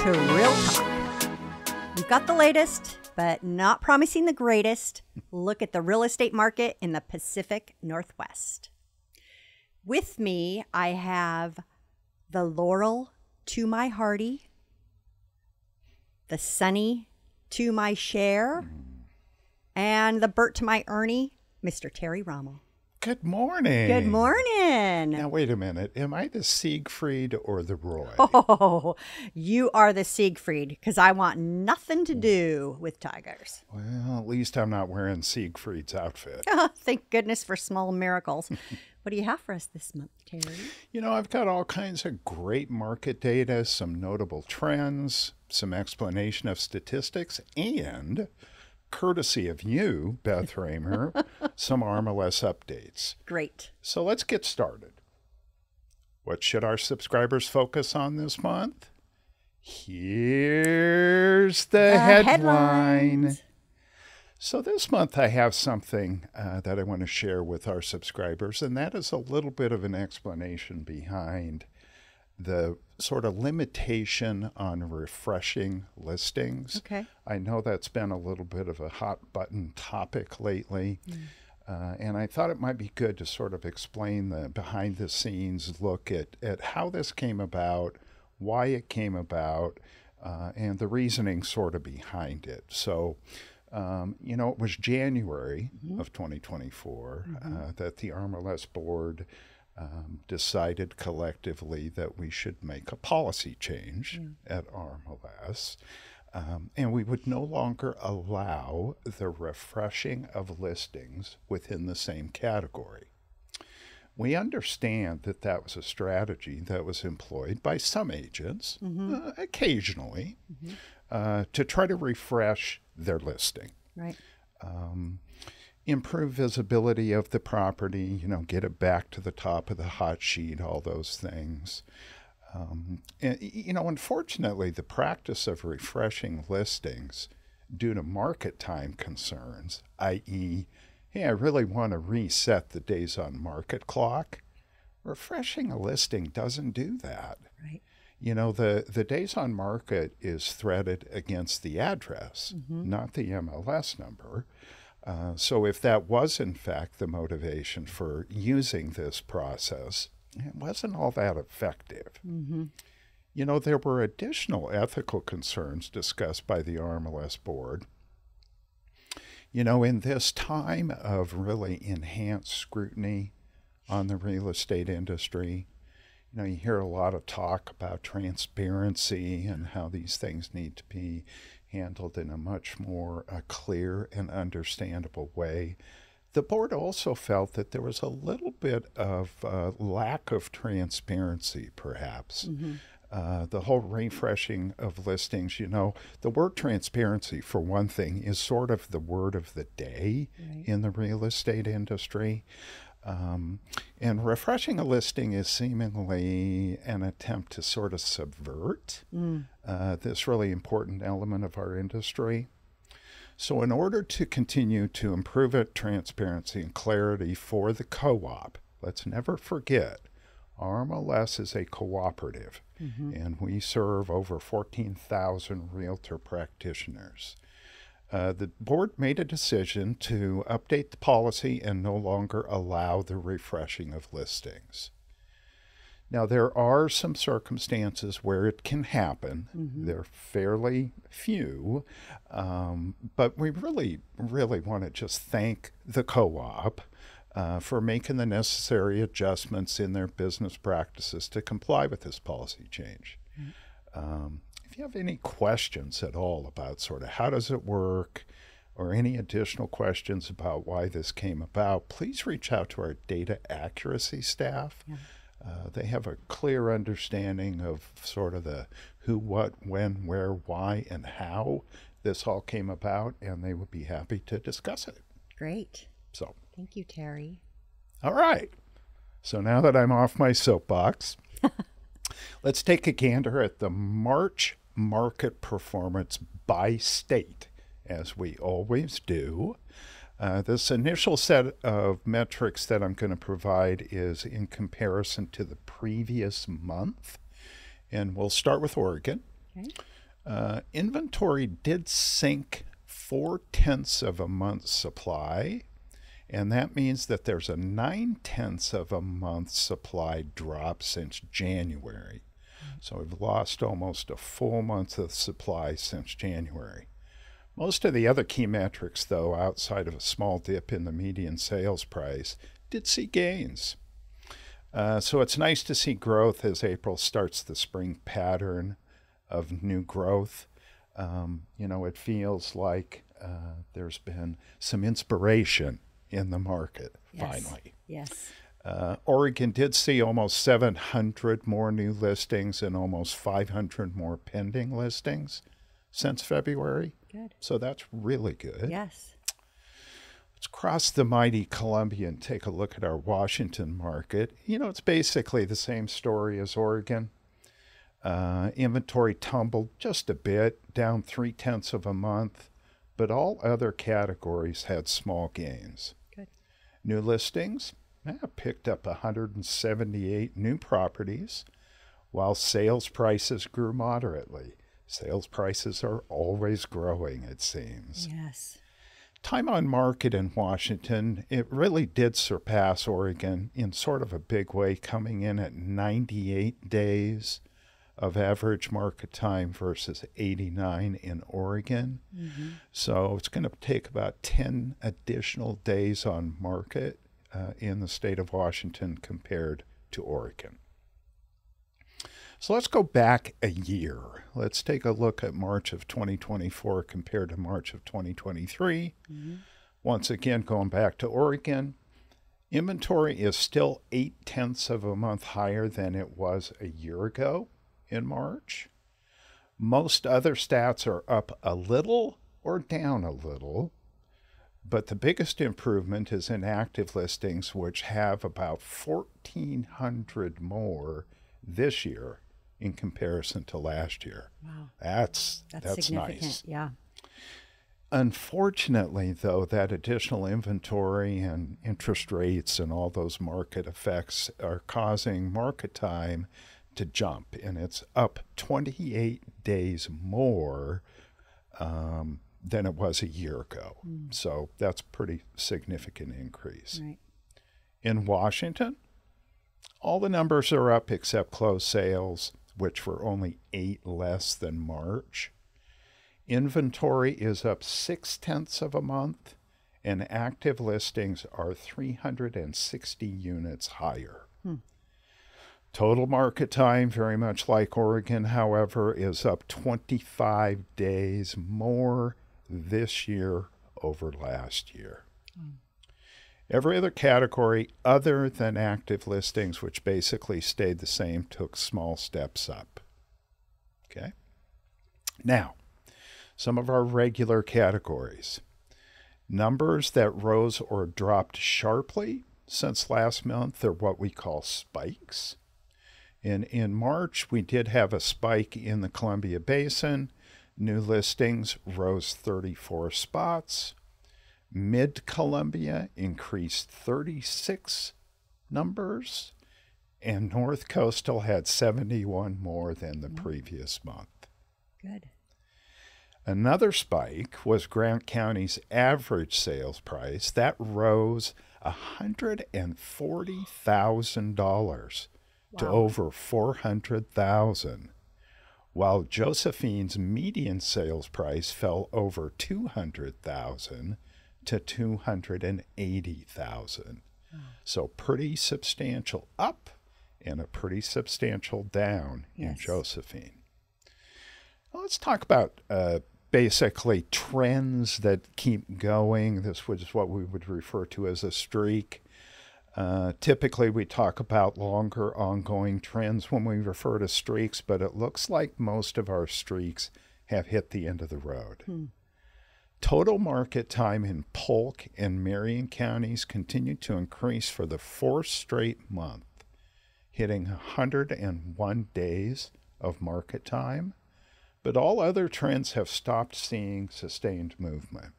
to Real Talk. We've got the latest, but not promising the greatest look at the real estate market in the Pacific Northwest. With me, I have the Laurel to my Hardy, the Sunny to my Cher, and the Bert to my Ernie, Mr. Terry Rommel. Good morning. Good morning. Now, wait a minute. Am I the Siegfried or the Roy? Oh, you are the Siegfried, because I want nothing to do with tigers. Well, at least I'm not wearing Siegfried's outfit. Thank goodness for small miracles. What do you have for us this month, Terry? You know, I've got all kinds of great market data, some notable trends, some explanation of statistics, and courtesy of you, Beth Raymer, some RMLS updates. Great. So let's get started. What should our subscribers focus on this month? Here's the headline. Headlines. So this month I have something that I want to share with our subscribers, and that is a little bit of an explanation behind the sort of limitation on refreshing listings. Okay. I know that's been a little bit of a hot button topic lately, and I thought it might be good to sort of explain the behind the scenes look at how this came about, why it came about, and the reasoning sort of behind it. So, you know, it was January of 2024 that the RMLS board decided collectively that we should make a policy change at RMLS, and we would no longer allow the refreshing of listings within the same category. We understand that that was a strategy that was employed by some agents, occasionally, to try to refresh their listing. Right. Improve visibility of the property, you know, get it back to the top of the hot sheet, all those things. And, you know, unfortunately, the practice of refreshing listings due to market time concerns, i.e., hey, I really want to reset the days on market clock, refreshing a listing doesn't do that. Right. You know, the days on market is threaded against the address, not the MLS number. So if that was, in fact, the motivation for using this process, it wasn't all that effective. You know, there were additional ethical concerns discussed by the RMLS board. You know, in this time of really enhanced scrutiny on the real estate industry, you know, you hear a lot of talk about transparency and how these things need to be handled in a much more clear and understandable way. The board also felt that there was a little bit of lack of transparency, perhaps. The whole refreshing of listings, you know, the word transparency, for one thing, is sort of the word of the day in the real estate industry. And refreshing a listing is seemingly an attempt to sort of subvert this really important element of our industry. So in order to continue to improve transparency and clarity for the co-op, let's never forget, RMLS is a cooperative, and we serve over 14,000 realtor practitioners. The board made a decision to update the policy and no longer allow the refreshing of listings. Now, there are some circumstances where it can happen. They're fairly few, but we really want to just thank the co-op for making the necessary adjustments in their business practices to comply with this policy change. If you have any questions at all about sort of how does it work, or any additional questions about why this came about, please reach out to our data accuracy staff. They have a clear understanding of sort of the who, what, when, where, why, and how this all came about, and they would be happy to discuss it. Great. So, Thank you, Terry. all right. So now that I'm off my soapbox, let's take a gander at the March market performance by state, as we always do. This initial set of metrics that I'm going to provide is in comparison to the previous month. And we'll start with Oregon. Okay. Inventory did sink 4/10 of a month's supply, and that means that there's a 9/10 of a month supply drop since January. So we've lost almost a full month of supply since January. Most of the other key metrics, though, outside of a small dip in the median sales price, did see gains. So it's nice to see growth as April starts the spring pattern of new growth. It feels like there's been some inspiration in the market, finally. Yes. Oregon did see almost 700 more new listings and almost 500 more pending listings since February. Good. So that's really good. Yes. Let's cross the mighty Columbia and take a look at our Washington market. It's basically the same story as Oregon. Inventory tumbled just a bit, down 3/10 of a month, but all other categories had small gains. Good. New listings picked up 178 new properties, while sales prices grew moderately. Sales prices are always growing, it seems. Yes. Time on market in Washington, it really did surpass Oregon in sort of a big way, coming in at 98 days of average market time versus 89 in Oregon. Mm-hmm. So it's going to take about 10 additional days on market in the state of Washington compared to Oregon. So let's go back a year. Let's take a look at March of 2024 compared to March of 2023. Mm-hmm. Once again, going back to Oregon, inventory is still 8/10 of a month higher than it was a year ago in March. Most other stats are up a little or down a little, but the biggest improvement is in active listings, which have about 1,400 more this year in comparison to last year. Wow. That's significant. Nice. Yeah. Unfortunately, though, that additional inventory and interest rates and all those market effects are causing market time to jump, and it's up 28 days more than it was a year ago. So that's a pretty significant increase. Right. In Washington, all the numbers are up except closed sales, which were only 8 less than March. Inventory is up 6/10 of a month, and active listings are 360 units higher. Total market time, very much like Oregon, however, is up 25 days more this year over last year. Every other category other than active listings, which basically stayed the same, took small steps up. Okay? Now, some of our regular categories. Numbers that rose or dropped sharply since last month are what we call spikes. In March, we did have a spike in the Columbia Basin. New listings rose 34 spots. Mid-Columbia increased 36 numbers, and North Coastal had 71 more than the previous month. Good. Another spike was Grant County's average sales price. That rose $140,000 to over $400,000, while Josephine's median sales price fell over $200,000 to $280,000. So pretty substantial up and a pretty substantial down in Josephine. Well, let's talk about basically trends that keep going. This is what we would refer to as a streak. Typically, we talk about longer ongoing trends when we refer to streaks, but it looks like most of our streaks have hit the end of the road. Total market time in Polk and Marion counties continued to increase for the 4th straight month, hitting 101 days of market time, but all other trends have stopped seeing sustained movement.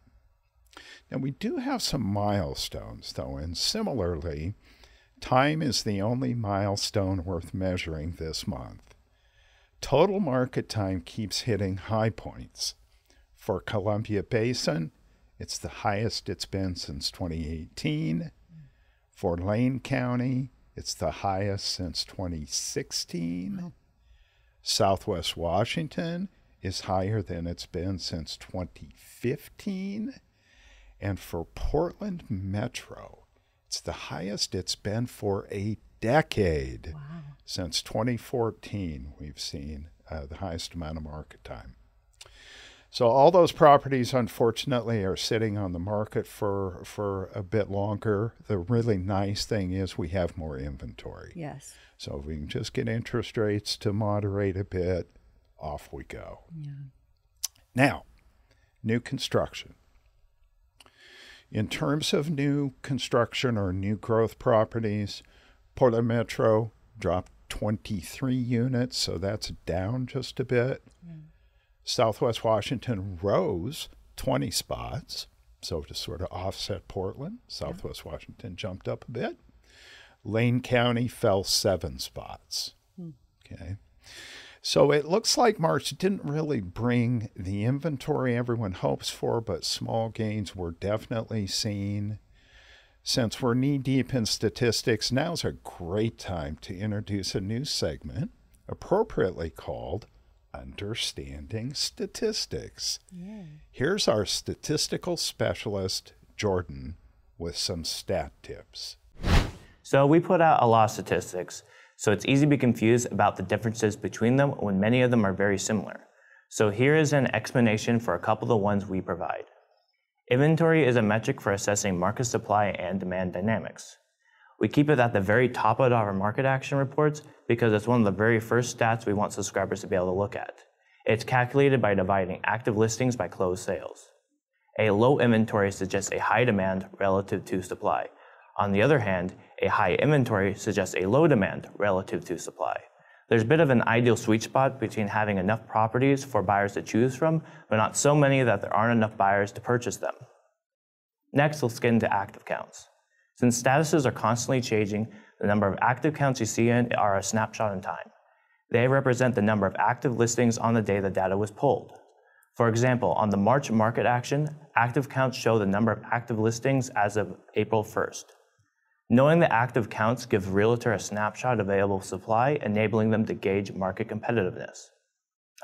Now, we do have some milestones, though, and similarly, time is the only milestone worth measuring this month. Total market time keeps hitting high points. For Columbia Basin, it's the highest it's been since 2018. For Lane County, it's the highest since 2016. Wow. Southwest Washington is higher than it's been since 2015. And for Portland Metro, it's the highest it's been for a decade. Wow. Since 2014, we've seen the highest amount of market time. So all those properties, unfortunately, are sitting on the market for a bit longer. The really nice thing is we have more inventory. Yes. So if we can just get interest rates to moderate a bit, off we go. Yeah. Now, new construction. In terms of new construction or new growth properties, Portland Metro dropped 23 units, so that's down just a bit. Yeah. Southwest Washington rose 20 spots, so to sort of offset Portland, Southwest Washington jumped up a bit. Lane County fell 7 spots. Okay. So it looks like March didn't really bring the inventory everyone hopes for, but small gains were definitely seen. Since we're knee-deep in statistics, now's a great time to introduce a new segment, appropriately called Understanding Statistics. Yeah. Here's our statistical specialist, Jordan, with some stat tips. So we put out a lot of statistics, so it's easy to be confused about the differences between them when many of them are very similar. So here is an explanation for a couple of the ones we provide. Inventory is a metric for assessing market supply and demand dynamics. We keep it at the very top of our market action reports because it's one of the very first stats we want subscribers to be able to look at. It's calculated by dividing active listings by closed sales. A low inventory suggests a high demand relative to supply. On the other hand, a high inventory suggests a low demand relative to supply. There's a bit of an ideal sweet spot between having enough properties for buyers to choose from, but not so many that there aren't enough buyers to purchase them. Next, let's get into active counts. Since statuses are constantly changing, the number of active counts you see in are a snapshot in time. They represent the number of active listings on the day the data was pulled. For example, on the March market action, active counts show the number of active listings as of April 1st. Knowing the active counts gives realtor a snapshot of available supply, enabling them to gauge market competitiveness.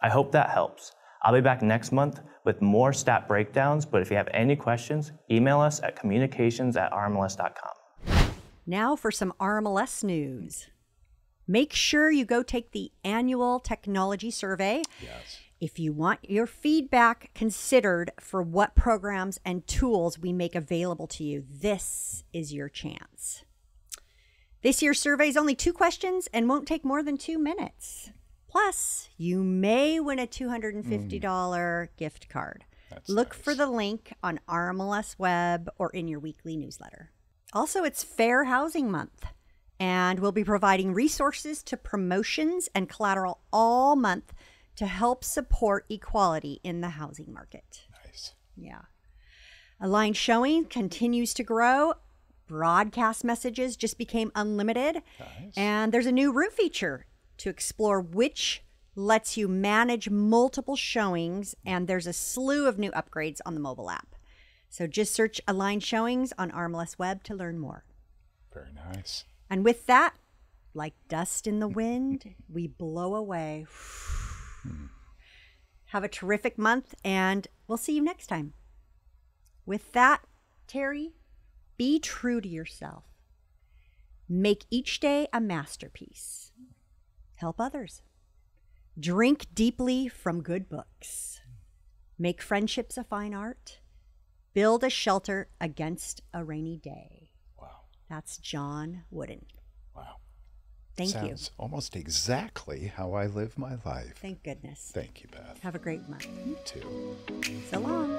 I hope that helps. I'll be back next month with more stat breakdowns, but if you have any questions, email us at communications@rmls.com. Now for some RMLS news. Make sure you go take the annual technology survey. Yes. If you want your feedback considered for what programs and tools we make available to you, this is your chance. This year's survey is only 2 questions and won't take more than 2 minutes. Plus, you may win a $250 gift card. Look for the link on RMLS Web or in your weekly newsletter. Also, it's Fair Housing Month, and we'll be providing resources to promotions and collateral all month to help support equality in the housing market. Nice. Yeah. Aligned Showing continues to grow. Broadcast messages just became unlimited. Nice. And there's a new route feature to explore which lets you manage multiple showings. And there's a slew of new upgrades on the mobile app. So just search Aligned Showings on RMLS Web to learn more. Very nice. And with that, like dust in the wind, we blow away. Have a terrific month, and we'll see you next time. With that, Terry, be true to yourself. Make each day a masterpiece. Help others. Drink deeply from good books. Make friendships a fine art. Build a shelter against a rainy day. Wow. That's John Wooden. Wow. Thank you. Sounds almost exactly how I live my life. Thank goodness. Thank you, Beth. Have a great month. You too. So long.